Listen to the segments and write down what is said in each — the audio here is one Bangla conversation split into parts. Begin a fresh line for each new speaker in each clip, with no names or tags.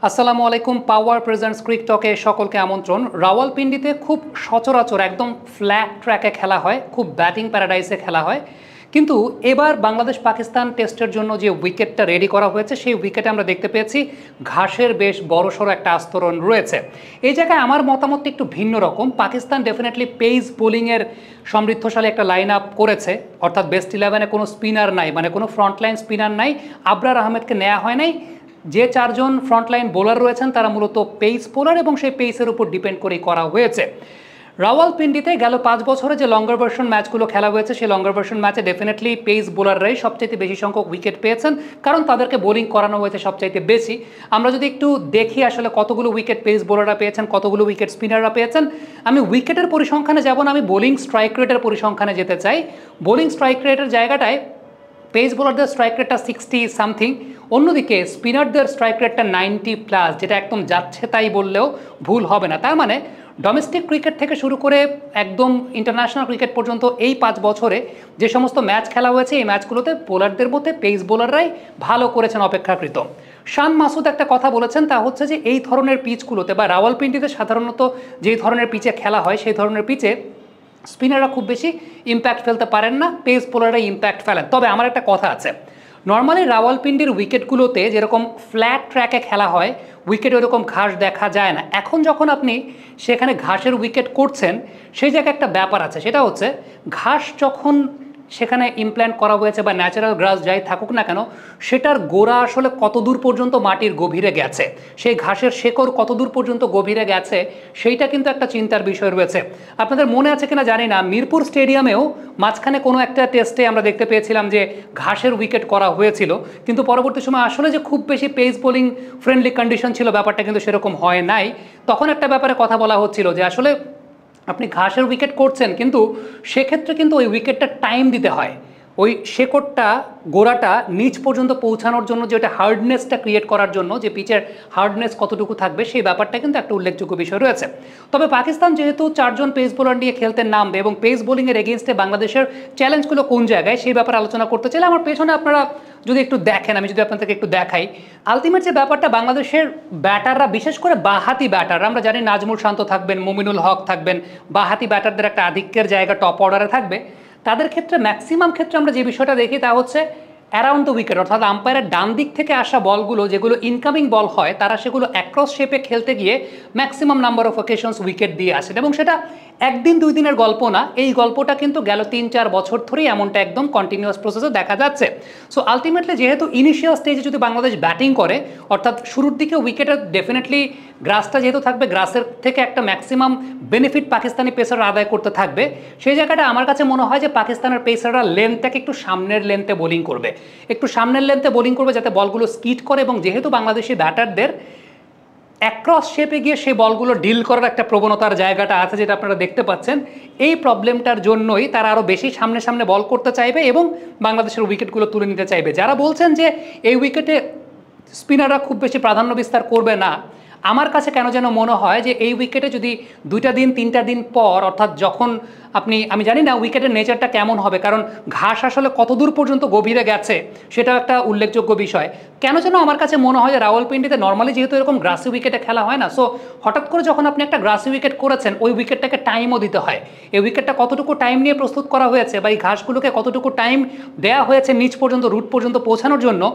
আসসালামু আলাইকুম। পাওয়ার প্রেজেন্টস ক্রিক টকে সকলকে আমন্ত্রণ। রাওয়ালপিন্ডিতে খুব সচরাচর একদম ফ্ল্যাট ট্র্যাকে খেলা হয়, খুব ব্যাটিং প্যারাডাইসে খেলা হয়, কিন্তু এবার বাংলাদেশ পাকিস্তান টেস্টের জন্য যে উইকেটটা রেডি করা হয়েছে সেই উইকেটে আমরা দেখতে পেয়েছি ঘাসের বেশ বড়সড় একটা আস্তরণ রয়েছে। এই জায়গায় আমার মতামতটা একটু ভিন্ন রকম। পাকিস্তান ডেফিনেটলি পেস বোলিংয়ের সমৃদ্ধশালী একটা লাইন আপ করেছে, অর্থাৎ বেস্ট ইলেভেনে কোনো স্পিনার নাই, মানে কোনো ফ্রন্টলাইন স্পিনার নাই। আবরার আহমেদকে নেওয়া হয় নাই। যে চারজন ফ্রন্টলাইন বোলার রয়েছেন তারা মূলত পেস বোলার এবং সেই পেসের উপর ডিপেন্ড করেই করা হয়েছে। রাওয়ালপিন্ডিতে গেল 5 বছরে যে লঙ্গার ভার্সন ম্যাচগুলো খেলা হয়েছে সেই লঙ্গার ভার্সন ম্যাচে ডেফিনেটলি পেস বোলাররাই সবচাইতে বেশি সংখ্যক উইকেট পেয়েছেন, কারণ তাদেরকে বোলিং করানো হয়েছে সবচাইতে বেশি। আমরা যদি একটু দেখি আসলে কতগুলো উইকেট পেস বোলাররা পেয়েছেন, কতগুলো উইকেট স্পিনাররা পেয়েছেন, আমি উইকেটের পরিসংখ্যানে যাব না, আমি বোলিং স্ট্রাইক রেটের পরিসংখ্যানে যেতে চাই। বোলিং স্ট্রাইক রেটের জায়গাটায় পেস বোলারদের স্ট্রাইক রেটটা 60 সামথিং, অন্যদিকে স্পিনারদের স্ট্রাইক রেটটা 90+, যেটা একদম যাচ্ছে তাই বললেও ভুল হবে না। তার মানে ডোমেস্টিক ক্রিকেট থেকে শুরু করে একদম ইন্টারন্যাশনাল ক্রিকেট পর্যন্ত এই 5 বছরে যে সমস্ত ম্যাচ খেলা হয়েছে এই ম্যাচগুলোতে বোলারদের মধ্যে পেস বোলাররাই ভালো করেছেন অপেক্ষাকৃত। শান মাসুদ একটা কথা বলেছেন, তা হচ্ছে যে এই ধরনের পিচগুলোতে বা রাওয়ালপিন্ডিতে সাধারণত যেই ধরনের পিচে খেলা হয় সেই ধরনের পিচে স্পিনাররা খুব বেশি ইম্প্যাক্ট ফেলতে পারেন না, পেস বোলাররা ইম্প্যাক্ট ফেলেন। তবে আমার একটা কথা আছে, নর্মালি রাওয়ালপিন্ডির উইকেটগুলোতে যেরকম ফ্ল্যাট ট্র্যাকে খেলা হয় উইকেটে ওরকম ঘাস দেখা যায় না। এখন যখন আপনি সেখানে ঘাসের উইকেট করছেন সেই জায়গায় একটা ব্যাপার আছে, সেটা হচ্ছে ঘাস যখন সেখানে ইমপ্ল্যান্ট করা হয়েছে বা ন্যাচারাল গ্রাস যাই থাকুক না কেন, সেটার গোড়া আসলে কতদূর পর্যন্ত মাটির গভীরে গেছে, সেই ঘাসের শেকড় কতদূর পর্যন্ত গভীরে গেছে, সেইটা কিন্তু একটা চিন্তার বিষয় রয়েছে। আপনাদের মনে আছে কিনা জানি না, মিরপুর স্টেডিয়ামেও মাঝখানে কোনো একটা টেস্টে আমরা দেখতে পেয়েছিলাম যে ঘাসের উইকেট করা হয়েছিল, কিন্তু পরবর্তী সময় আসলে যে খুব বেশি পেস বোলিং ফ্রেন্ডলি কন্ডিশন ছিল ব্যাপারটা কিন্তু সেরকম হয় নাই। তখন একটা ব্যাপারে কথা বলা হচ্ছিল যে আসলে আপনি ঘাসের উইকেট করছেন, কিন্তু সেক্ষেত্রে কিন্তু ওই উইকেটটা টাইম দিতে হয়, ওই শেকড়টা গোড়াটা নিচ পর্যন্ত পৌঁছানোর জন্য, যেটা হার্ডনেসটা ক্রিয়েট করার জন্য, যে পিচের হার্ডনেস কতটুকু থাকবে সেই ব্যাপারটা কিন্তু একটা উল্লেখযোগ্য বিষয় রয়েছে। তবে পাকিস্তান যেহেতু 4 জন পেস বোলার নিয়ে খেলতে নামবে এবং পেস বোলিংয়ের এগেনস্টে বাংলাদেশের চ্যালেঞ্জগুলো কোন জায়গায় সেই ব্যাপারে আলোচনা করতে চাইলে আমার পেছনে আপনারা যদি একটু দেখেন, আমি যদি আপনাদেরকে একটু দেখাই, আলটিমেট যে ব্যাপারটা বাংলাদেশের ব্যাটাররা, বিশেষ করে বাহাতি ব্যাটাররা, আমরা জানি নাজমুল শান্ত থাকবেন, মুমিনুল হক থাকবেন, বাহাতি ব্যাটারদের একটা আধিক্যের জায়গা টপ অর্ডারে থাকবে। তাদের ক্ষেত্রে ম্যাক্সিমাম ক্ষেত্রে আমরা যে বিষয়টা দেখি তা হচ্ছে অ্যারাউন্ড দ্য উইকেট, অর্থাৎ আম্পায়ারের ডান দিক থেকে আসা বলগুলো যেগুলো ইনকামিং বল হয় তারা সেগুলো অ্যাক্রস শেপে খেলতে গিয়ে maximum number of occasions wicket দিয়ে আসেন, এবং সেটা একদিন 2 দিনের গল্প না, এই গল্পটা কিন্তু গেল 3-4 বছর ধরেই এমনটা একদম কন্টিনিউয়াস প্রসেসে দেখা যাচ্ছে। সো আলটিমেটলি যেহেতু ইনিশিয়াল স্টেজে যদি বাংলাদেশ ব্যাটিং করে, অর্থাৎ শুরুর দিকে উইকেটে ডেফিনেটলি গ্রাসটা যেহেতু থাকবে, গ্রাসের থেকে একটা ম্যাক্সিমাম বেনিফিট পাকিস্তানি পেসাররা আদায় করতে থাকবে, সেই জায়গাটা আমার কাছে মনে হয় যে পাকিস্তানের পেসাররা লেন্থটাকে একটু সামনের লেন্থে বোলিং করবে, একটু সামনের লেন্থে বোলিং করবে যাতে বলগুলো স্কিড করে, এবং যেহেতু বাংলাদেশি ব্যাটারদের অ্যাক্রস শেপে গিয়ে সেই বলগুলো ডিল করার একটা প্রবণতার জায়গাটা আছে যেটা আপনারা দেখতে পাচ্ছেন, এই প্রবলেমটার জন্যই তারা আরও বেশি সামনে সামনে বল করতে চাইবে এবং বাংলাদেশের উইকেটগুলো তুলে নিতে চাইবে। যারা বলছেন যে এই উইকেটে স্পিনাররা খুব বেশি প্রাধান্য বিস্তার করবে না, আমার কাছে কেন যেন মনে হয় যে এই উইকেটে যদি 2টা দিন 3টা দিন পর, অর্থাৎ যখন আমি জানি না উইকেটের নেচারটা কেমন হবে, কারণ ঘাস আসলে কতদূর পর্যন্ত গভীরে গেছে সেটাও একটা উল্লেখযোগ্য বিষয়। কেন যেন আমার কাছে মনে হয় যে রাওয়ালপিন্ডিতে নর্মালি যেহেতু এরকম গ্রাসি উইকেটে খেলা হয় না, সো হঠাৎ করে যখন আপনি একটা গ্রাসি উইকেট করেছেন ওই উইকেটটাকে টাইমও দিতে হয়। এই উইকেটটা কতটুকু টাইম নিয়ে প্রস্তুত করা হয়েছে বা এই ঘাসগুলোকে কতটুকু টাইম দেওয়া হয়েছে নিচ পর্যন্ত, রুট পর্যন্ত পৌঁছানোর জন্য,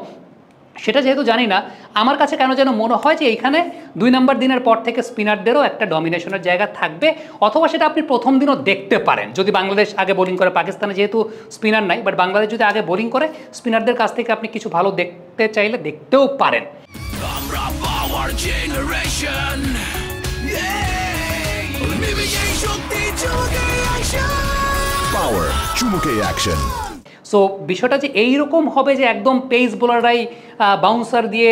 সেটা যেহেতু জানি না, আমার কাছে কেন যেন মনে হয় যে এইখানে 2 নম্বর দিনের পর থেকে স্পিনারদেরও একটা ডমিনেশনের জায়গা থাকবে, অথবা সেটা আপনি প্রথম দিনও দেখতে পারেন যদি বাংলাদেশ আগে বোলিং করে। পাকিস্তানে যেহেতু স্পিনার নাই, বাট বাংলাদেশ যদি আগে বোলিং করে স্পিনারদের কাছ থেকে আপনি কিছু ভালো দেখতে চাইলে দেখতেও পারেন।
পাওয়ার চুমুকে অ্যাকশন।
সো বিষয়টা যে এইরকম হবে যে একদম পেস বোলাররাই বাউন্সার দিয়ে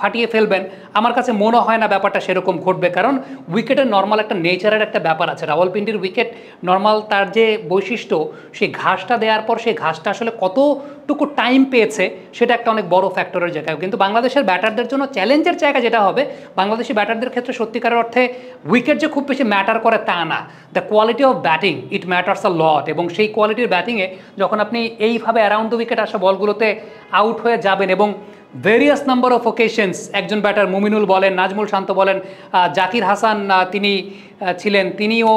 ফাটিয়ে ফেলবেন, আমার কাছে মনে হয় না ব্যাপারটা সেরকম ঘটবে, কারণ উইকেটের নর্মাল একটা নেচারের একটা ব্যাপার আছে। রাওয়ালপিন্ডির উইকেট নর্মাল তার যে বৈশিষ্ট্য, সেই ঘাসটা দেওয়ার পর সেই ঘাসটা আসলে কতটুকু টাইম পেয়েছে সেটা একটা অনেক বড় ফ্যাক্টরের জায়গা। কিন্তু বাংলাদেশের ব্যাটারদের জন্য চ্যালেঞ্জের জায়গা যেটা হবে, বাংলাদেশি ব্যাটারদের ক্ষেত্রে সত্যিকারের অর্থে উইকেট যে খুব বেশি ম্যাটার করে তা না, the quality of batting it matters a lot, এবং সেই কোয়ালিটির ব্যাটিংয়ে যখন আপনি এইভাবে অ্যারাউন্ড দ্য উইকেট আসা বলগুলোতে আউট হয়ে যাবেন এবং ভেরিয়াস নাম্বার অফ ওকেশনস একজন ব্যাটার মুমিনুল বলেন, নাজমুল শান্ত বলেন, জাকির হাসান তিনি ছিলেন, তিনিও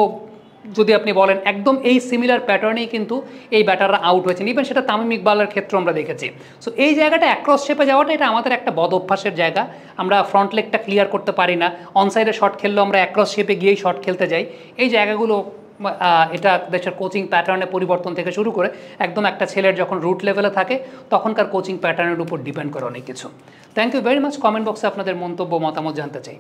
যদি আপনি বলেন একদম এই সিমিলার প্যাটার্নেই কিন্তু এই ব্যাটাররা আউট হয়েছেন। ইভেন সেটা তামিম ইকবালের ক্ষেত্রে আমরা দেখেছি। সো এই জায়গাটা অ্যাক্রস শেপে যাওয়াটা এটা আমাদের একটা বদ অভ্যাসের জায়গা। আমরা ফ্রন্ট লেগটা ক্লিয়ার করতে পারি না, অনসাইডে শট খেললেও আমরা অ্যাক্রস শেপে গিয়েই শট খেলতে যাই। এই জায়গাগুলো এটা দেশের কোচিং প্যাটার্নে পরিবর্তন থেকে শুরু করে একদম একটা ছেলের যখন রুট লেভেলে থাকে তখনকার কোচিং প্যাটার্নের উপর ডিপেন্ড করে অনেক কিছু। Thank you very much. Comment বক্সে আপনাদের মন্তব্য মতামত জানতে চাই।